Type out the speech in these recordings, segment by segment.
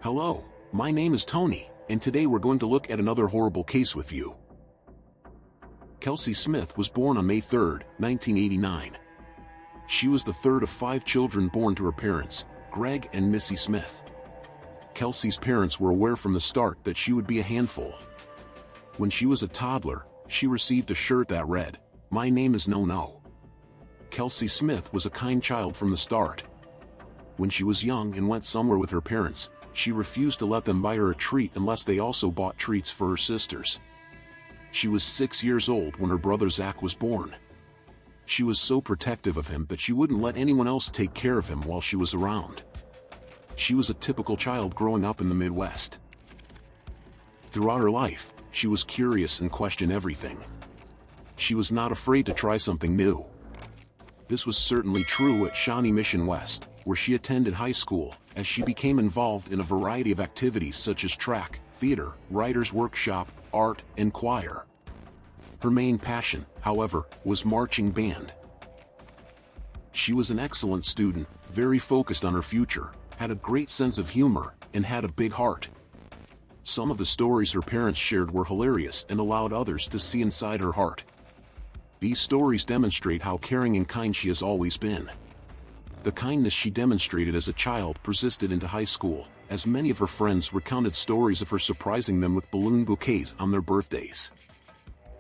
Hello, my name is Tony, and today we're going to look at another horrible case with you. Kelsey Smith was born on May 3, 1989. She was the third of 5 children born to her parents, Greg and Missy Smith. Kelsey's parents were aware from the start that she would be a handful. When she was a toddler, she received a shirt that read, "My name is No-No." Kelsey Smith was a kind child from the start. When she was young and went somewhere with her parents, she refused to let them buy her a treat unless they also bought treats for her sisters. She was 6 years old when her brother Zach was born. She was so protective of him that she wouldn't let anyone else take care of him while she was around. She was a typical child growing up in the Midwest. Throughout her life, she was curious and questioned everything. She was not afraid to try something new. This was certainly true at Shawnee Mission West, where she attended high school, as she became involved in a variety of activities such as track, theater, writer's workshop, art, and choir. Her main passion, however, was marching band. She was an excellent student, very focused on her future, had a great sense of humor, and had a big heart. Some of the stories her parents shared were hilarious and allowed others to see inside her heart. These stories demonstrate how caring and kind she has always been. The kindness she demonstrated as a child persisted into high school, as many of her friends recounted stories of her surprising them with balloon bouquets on their birthdays.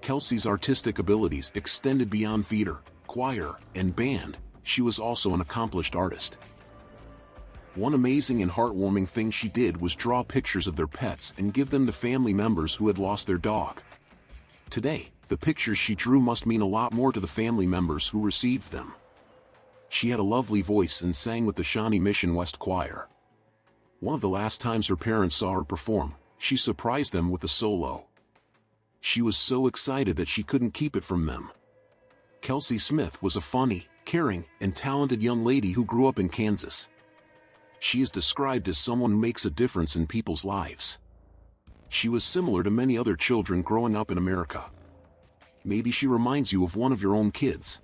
Kelsey's artistic abilities extended beyond theater, choir, and band. She was also an accomplished artist. One amazing and heartwarming thing she did was draw pictures of their pets and give them to family members who had lost their dog. Today, the pictures she drew must mean a lot more to the family members who received them. She had a lovely voice and sang with the Shawnee Mission West Choir. One of the last times her parents saw her perform, she surprised them with a solo. She was so excited that she couldn't keep it from them. Kelsey Smith was a funny, caring, and talented young lady who grew up in Kansas. She is described as someone who makes a difference in people's lives. She was similar to many other children growing up in America. Maybe she reminds you of one of your own kids.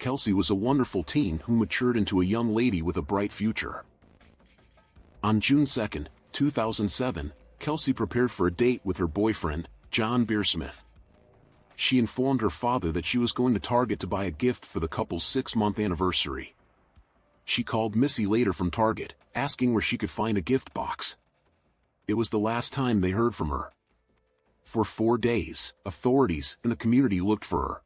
Kelsey was a wonderful teen who matured into a young lady with a bright future. On June 2, 2007, Kelsey prepared for a date with her boyfriend, John Beersmith. She informed her father that she was going to Target to buy a gift for the couple's 6-month anniversary. She called Missy later from Target, asking where she could find a gift box. It was the last time they heard from her. For 4 days, authorities in the community looked for her.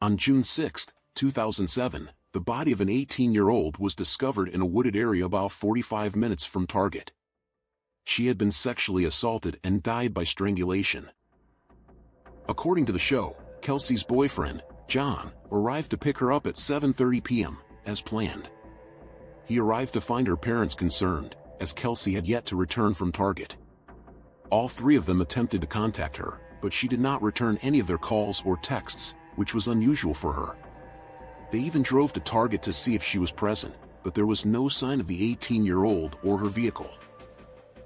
On June 6, 2007, the body of an 18-year-old was discovered in a wooded area about 45 minutes from Target. She had been sexually assaulted and died by strangulation. According to the show, Kelsey's boyfriend, John, arrived to pick her up at 7:30 p.m., as planned. He arrived to find her parents concerned, as Kelsey had yet to return from Target. All 3 of them attempted to contact her, but she did not return any of their calls or texts, which was unusual for her. They even drove to Target to see if she was present, but there was no sign of the 18-year-old or her vehicle.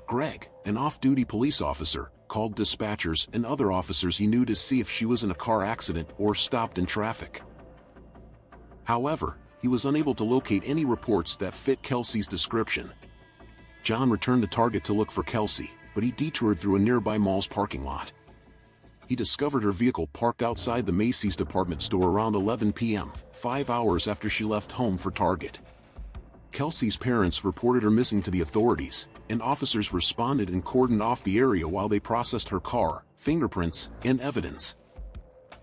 Greg, an off-duty police officer, called dispatchers and other officers he knew to see if she was in a car accident or stopped in traffic. However, he was unable to locate any reports that fit Kelsey's description. John returned to Target to look for Kelsey, but he detoured through a nearby mall's parking lot. He discovered her vehicle parked outside the Macy's department store around 11 p.m., 5 hours after she left home for Target. Kelsey's parents reported her missing to the authorities, and officers responded and cordoned off the area while they processed her car, fingerprints, and evidence.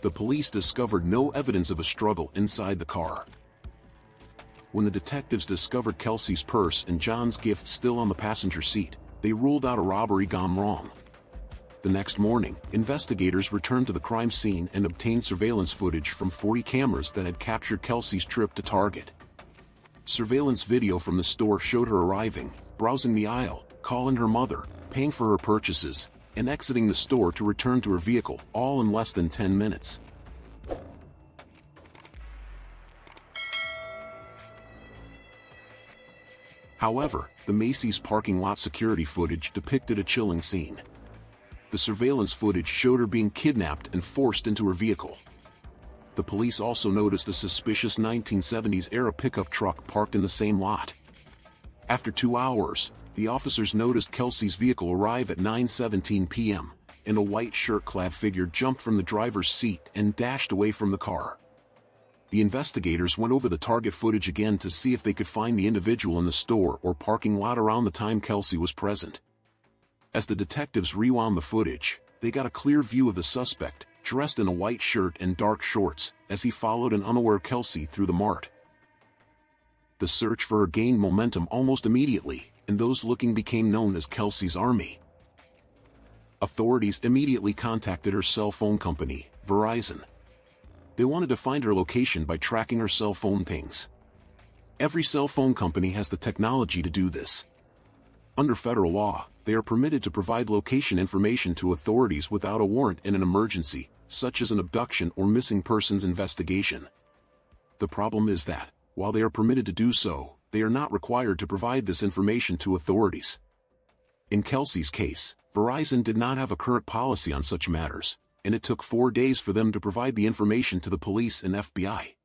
The police discovered no evidence of a struggle inside the car. When the detectives discovered Kelsey's purse and John's gift still on the passenger seat, they ruled out a robbery gone wrong. The next morning, investigators returned to the crime scene and obtained surveillance footage from 40 cameras that had captured Kelsey's trip to Target. Surveillance video from the store showed her arriving, browsing the aisle, calling her mother, paying for her purchases, and exiting the store to return to her vehicle, all in less than 10 minutes. However, the Macy's parking lot security footage depicted a chilling scene. The surveillance footage showed her being kidnapped and forced into her vehicle. The police also noticed a suspicious 1970s-era pickup truck parked in the same lot. After 2 hours, The officers noticed Kelsey's vehicle arrive at 9:17 p.m., and a white shirt-clad figure jumped from the driver's seat and dashed away from the car. The investigators went over the target footage again to see if they could find the individual in the store or parking lot around the time Kelsey was present. As the detectives rewound the footage, they got a clear view of the suspect, dressed in a white shirt and dark shorts, as he followed an unaware Kelsey through the mart. The search for her gained momentum almost immediately, and those looking became known as Kelsey's Army. Authorities immediately contacted her cell phone company, Verizon. They wanted to find her location by tracking her cell phone pings. Every cell phone company has the technology to do this. Under federal law, they are permitted to provide location information to authorities without a warrant in an emergency, such as an abduction or missing persons investigation. The problem is that, while they are permitted to do so, they are not required to provide this information to authorities. In Kelsey's case, Verizon did not have a current policy on such matters, and it took 4 days for them to provide the information to the police and FBI.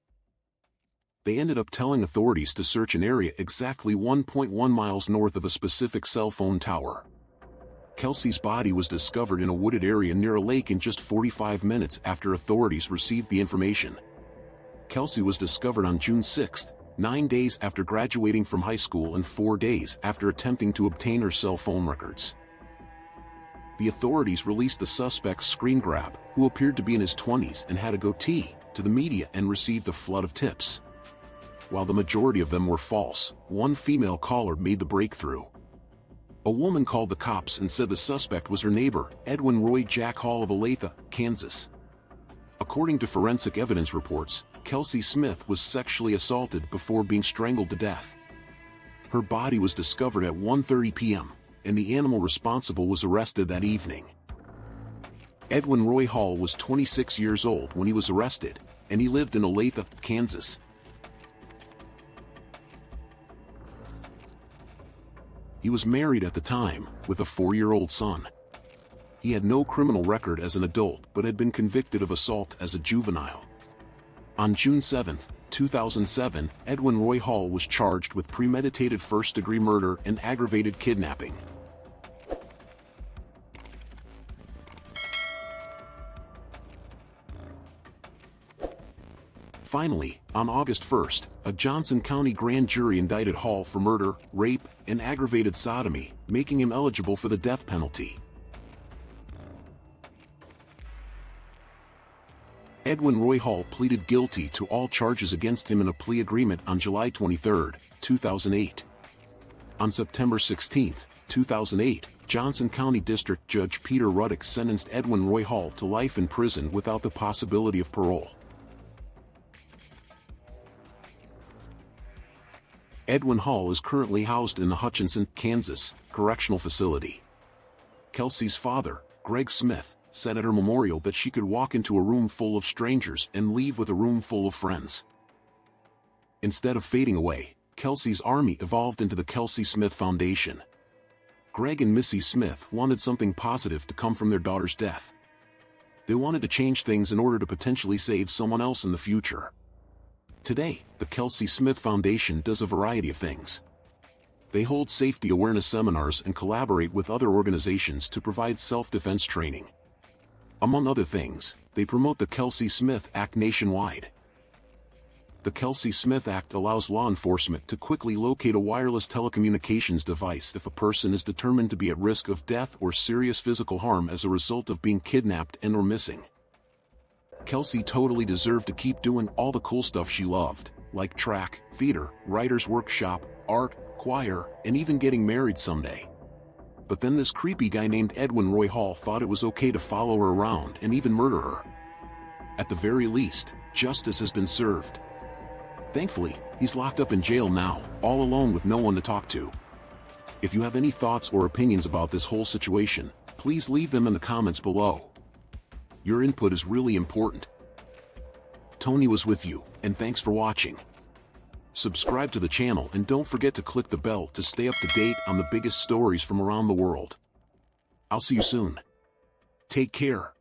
They ended up telling authorities to search an area exactly 1.1 miles north of a specific cell phone tower. Kelsey's body was discovered in a wooded area near a lake in just 45 minutes after authorities received the information. Kelsey was discovered on June 6, 9 days after graduating from high school and 4 days after attempting to obtain her cell phone records. The authorities released the suspect's screen grab, who appeared to be in his 20s and had a goatee, to the media and received a flood of tips. While the majority of them were false, one female caller made the breakthrough. A woman called the cops and said the suspect was her neighbor, Edwin Roy Jack Hall of Olathe, Kansas. According to forensic evidence reports, Kelsey Smith was sexually assaulted before being strangled to death. Her body was discovered at 1:30 p.m., and the animal responsible was arrested that evening. Edwin Roy Hall was 26 years old when he was arrested, and he lived in Olathe, Kansas. He was married at the time, with a 4-year-old son. He had no criminal record as an adult but had been convicted of assault as a juvenile. On June 7, 2007, Edwin Roy Hall was charged with premeditated first-degree murder and aggravated kidnapping. Finally, on August 1, a Johnson County grand jury indicted Hall for murder, rape, and aggravated sodomy, making him eligible for the death penalty. Edwin Roy Hall pleaded guilty to all charges against him in a plea agreement on July 23, 2008. On September 16, 2008, Johnson County District Judge Peter Ruddick sentenced Edwin Roy Hall to life in prison without the possibility of parole. Edwin Hall is currently housed in the Hutchinson, Kansas, correctional facility. Kelsey's father, Greg Smith, said at her memorial that she could walk into a room full of strangers and leave with a room full of friends. Instead of fading away, Kelsey's Army evolved into the Kelsey Smith Foundation. Greg and Missy Smith wanted something positive to come from their daughter's death. They wanted to change things in order to potentially save someone else in the future. Today, the Kelsey Smith Foundation does a variety of things. They hold safety awareness seminars and collaborate with other organizations to provide self-defense training. Among other things, they promote the Kelsey Smith Act nationwide. The Kelsey Smith Act allows law enforcement to quickly locate a wireless telecommunications device if a person is determined to be at risk of death or serious physical harm as a result of being kidnapped and/or missing. Kelsey totally deserved to keep doing all the cool stuff she loved, like track, theater, writer's workshop, art, choir, and even getting married someday. But then this creepy guy named Edwin Roy Hall thought it was okay to follow her around and even murder her. At the very least, justice has been served. Thankfully, he's locked up in jail now, all alone with no one to talk to. If you have any thoughts or opinions about this whole situation, please leave them in the comments below. Your input is really important. Tony was with you, and thanks for watching. Subscribe to the channel and don't forget to click the bell to stay up to date on the biggest stories from around the world. I'll see you soon. Take care.